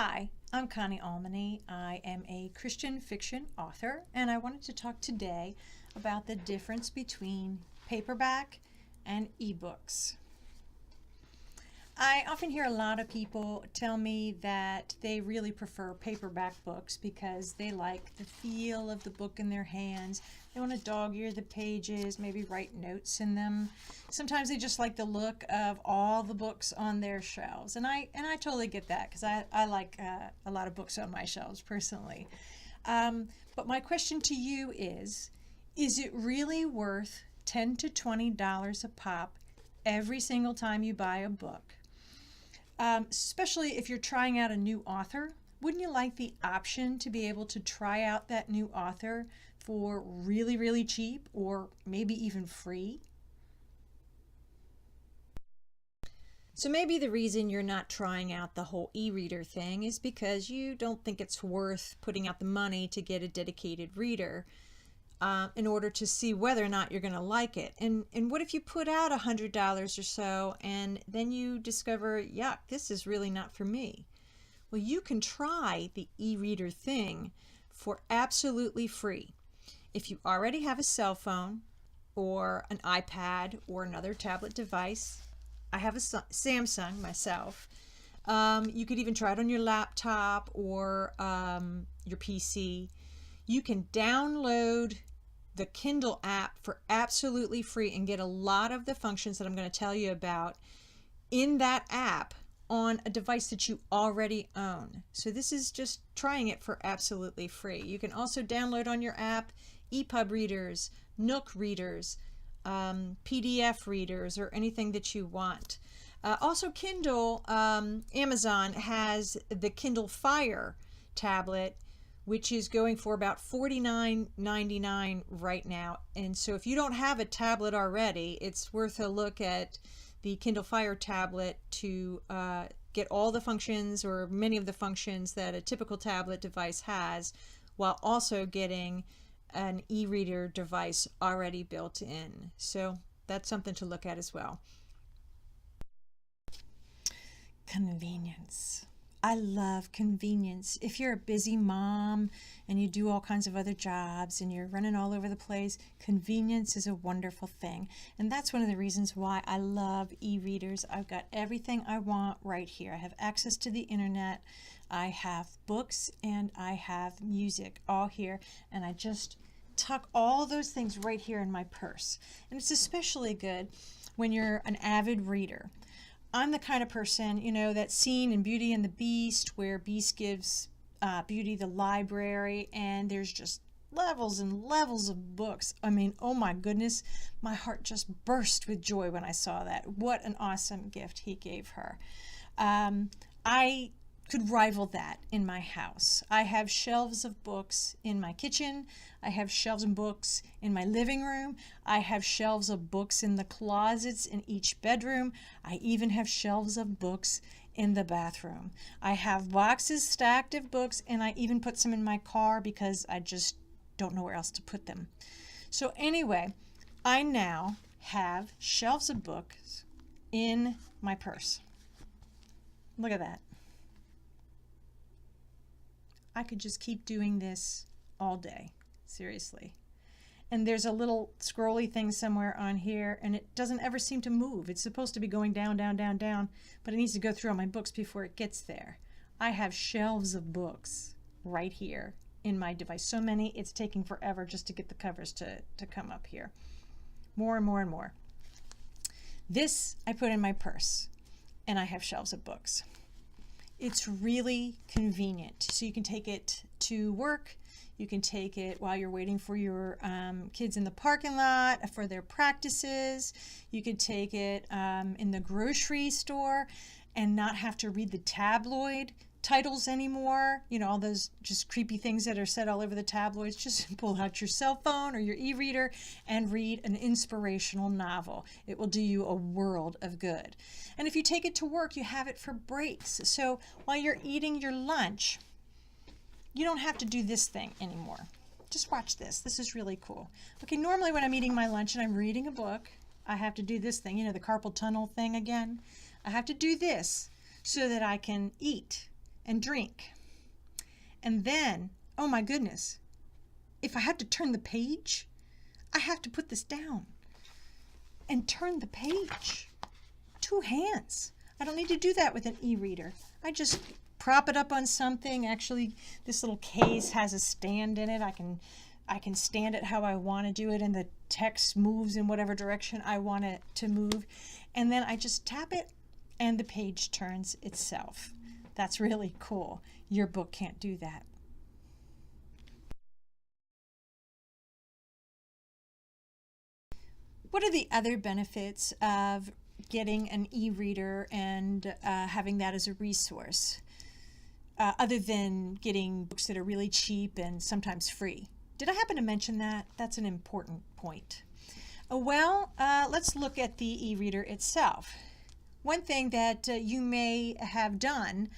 Hi, I'm Connie Almony. I am a Christian fiction author, and I wanted to talk today about the difference between paperback and ebooks. I often hear a lot of people tell me that they really prefer paperback books because they like the feel of the book in their hands. They want to dog-ear the pages, maybe write notes in them. Sometimes they just like the look of all the books on their shelves. And I totally get that because I like a lot of books on my shelves personally. But my question to you is it really worth $10 to $20 a pop every single time you buy a book? Especially if you're trying out a new author, wouldn't you like the option to be able to try out that new author for really, really cheap or maybe even free? So maybe the reason you're not trying out the whole e-reader thing is because you don't think it's worth putting out the money to get a dedicated reader in order to see whether or not you're going to like it. And what if you put out $100 or so and then you discover, yuck, this is really not for me? Well, you can try the e-reader thing for absolutely free. If you already have a cell phone or an iPad or another tablet device, I have a Samsung myself. You could even try it on your laptop or your PC. You can download the Kindle app for absolutely free and get a lot of the functions that I'm going to tell you about in that app on a device that you already own. So this is just trying it for absolutely free. You can also download on your app EPUB readers, Nook readers, PDF readers, or anything that you want. Also Kindle, Amazon has the Kindle Fire tablet, which is going for about $49.99 right now. And so if you don't have a tablet already, it's worth a look at the Kindle Fire tablet to get all the functions or many of the functions that a typical tablet device has, while also getting an e-reader device already built in. So that's something to look at as well. Convenience. I love convenience. If you're a busy mom and you do all kinds of other jobs and you're running all over the place, convenience is a wonderful thing. And that's one of the reasons why I love e-readers. I've got everything I want right here. I have access to the internet, I have books, and I have music all here. And I just tuck all those things right here in my purse. And it's especially good when you're an avid reader. I'm the kind of person, you know, that scene in Beauty and the Beast where Beast gives Beauty the library and there's just levels and levels of books. I mean, oh my goodness, my heart just burst with joy when I saw that. What an awesome gift he gave her. I could rival that in my house. I have shelves of books in my kitchen. I have shelves of books in my living room. I have shelves of books in the closets in each bedroom. I even have shelves of books in the bathroom. I have boxes stacked of books, and I even put some in my car because I just don't know where else to put them. So anyway, I now have shelves of books in my purse. Look at that. I could just keep doing this all day, seriously. And there's a little scrolly thing somewhere on here, and it doesn't ever seem to move. It's supposed to be going down, down, down, down, but it needs to go through all my books before it gets there. I have shelves of books right here in my device. So many, it's taking forever just to get the covers to come up here. More and more and more. This I put in my purse, and I have shelves of books. It's really convenient. So you can take it to work. You can take it while you're waiting for your kids in the parking lot for their practices. You could take it in the grocery store and not have to read the tabloid titles anymore. You know, all those just creepy things that are said all over the tabloids. Just pull out your cell phone or your e-reader and read an inspirational novel. It will do you a world of good. And if you take it to work, you have it for breaks. So while you're eating your lunch, you don't have to do this thing anymore. Just watch this. This is really cool. Okay, normally when I'm eating my lunch and I'm reading a book, I have to do this thing, you know, the carpal tunnel thing again. I have to do this so that I can eat and drink. And then, oh my goodness, if I have to turn the page, I have to put this down and turn the page. 2 hands. I don't need to do that with an e-reader. I just prop it up on something. Actually, this little case has a stand in it. I can stand it how I want to do it, and the text moves in whatever direction I want it to move. And then I just tap it and the page turns itself. That's really cool. Your book can't do that. What are the other benefits of getting an e-reader and having that as a resource, other than getting books that are really cheap and sometimes free? Did I happen to mention that? That's an important point. Well, let's look at the e-reader itself. One thing that you may have done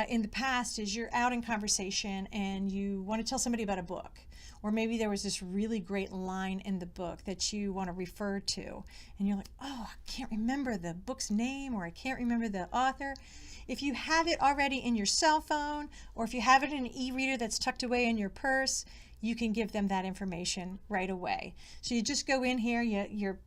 in the past is you're out in conversation and you want to tell somebody about a book. Or maybe there was this really great line in the book that you want to refer to. And you're like, oh, I can't remember the book's name, or I can't remember the author. If you have it already in your cell phone, or if you have it in an e-reader that's tucked away in your purse, you can give them that information right away. So you just go in here, you're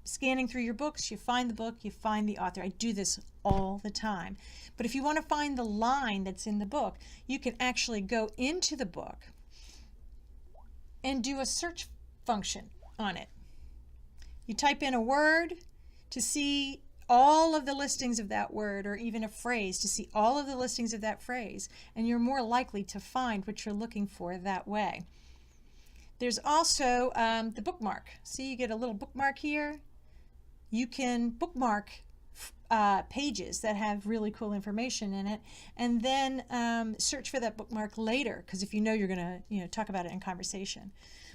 scanning through your books, you find the book, you find the author. I do this all the time. But if you want to find the line that's in the book, you can actually go into the book and do a search function on it. You type in a word to see all of the listings of that word, or even a phrase to see all of the listings of that phrase, and you're more likely to find what you're looking for that way. There's also the bookmark. See, you get a little bookmark here. You can bookmark pages that have really cool information in it, and then search for that bookmark later, because if you know you're going to talk about it in conversation.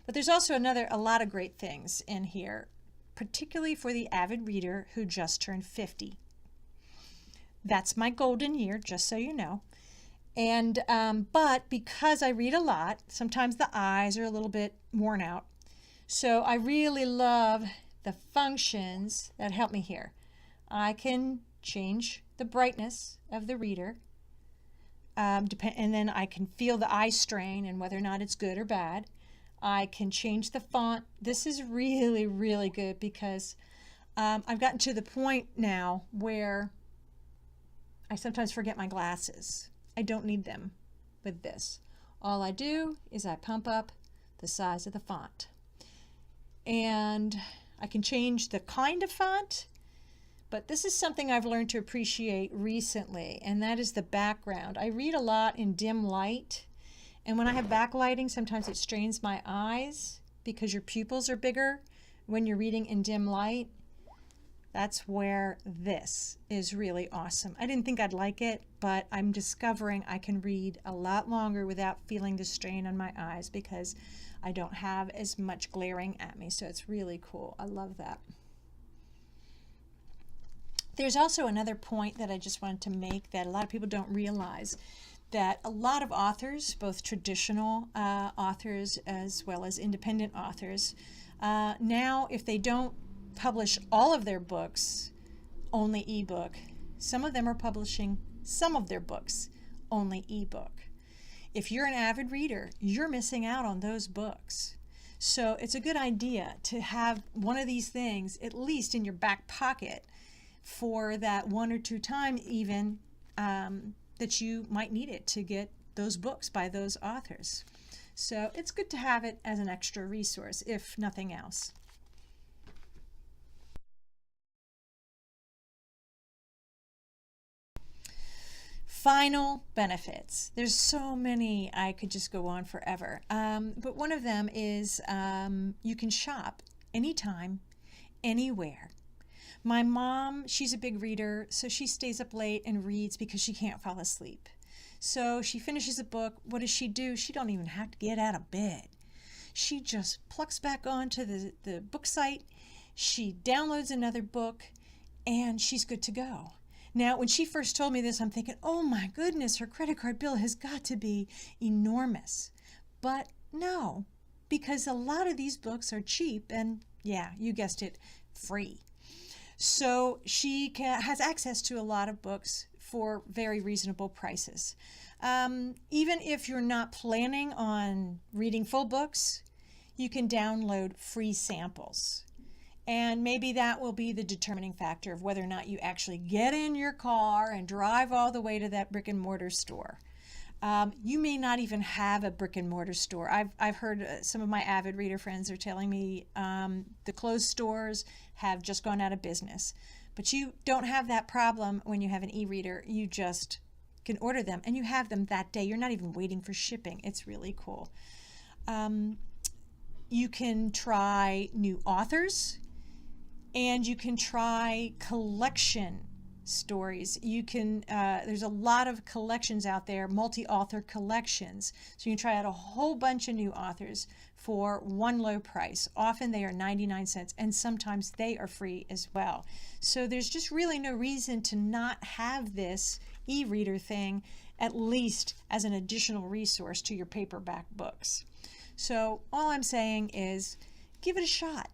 But there's also a lot of great things in here, particularly for the avid reader who just turned 50. That's my golden year, just so you know. And but because I read a lot, sometimes the eyes are a little bit worn out. So I really love the functions that help me here. I can change the brightness of the reader, and then I can feel the eye strain and whether or not it's good or bad. I can change the font. This is really, really good because I've gotten to the point now where I sometimes forget my glasses. I don't need them with this. All I do is I pump up the size of the font. And I can change the kind of font. But this is something I've learned to appreciate recently, and that is the background. I read a lot in dim light, and when I have backlighting, sometimes it strains my eyes because your pupils are bigger when you're reading in dim light. That's where this is really awesome. I didn't think I'd like it, but I'm discovering I can read a lot longer without feeling the strain on my eyes because I don't have as much glaring at me, so it's really cool. I love that. There's also another point that I just wanted to make that a lot of people don't realize, that a lot of authors, both traditional authors as well as independent authors, now if they don't publish all of their books only ebook, some of them are publishing some of their books only ebook. If you're an avid reader, you're missing out on those books. So it's a good idea to have one of these things at least in your back pocket for that 1 or 2 times even that you might need it to get those books by those authors. So it's good to have it as an extra resource, if nothing else. Final benefits. There's so many, I could just go on forever. But one of them is you can shop anytime, anywhere. My mom, she's a big reader, so she stays up late and reads because she can't fall asleep. So she finishes a book. What does she do? She don't even have to get out of bed. She just plucks back onto the book site. She downloads another book, and she's good to go. Now, when she first told me this, I'm thinking, oh my goodness, her credit card bill has got to be enormous. But no, because a lot of these books are cheap and, yeah, you guessed it, free. So she has access to a lot of books for very reasonable prices. Even if you're not planning on reading full books, you can download free samples. And maybe that will be the determining factor of whether or not you actually get in your car and drive all the way to that brick and mortar store. You may not even have a brick and mortar store. I've heard some of my avid reader friends are telling me the closed stores have just gone out of business. But you don't have that problem when you have an e-reader. You just can order them and you have them that day. You're not even waiting for shipping. It's really cool. You can try new authors, and you can try collection stories. You can there's a lot of collections out there, multi-author collections. So you can try out a whole bunch of new authors for one low price. Often they are 99 cents, and sometimes they are free as well. So there's just really no reason to not have this e-reader thing, at least as an additional resource to your paperback books. So all I'm saying is give it a shot.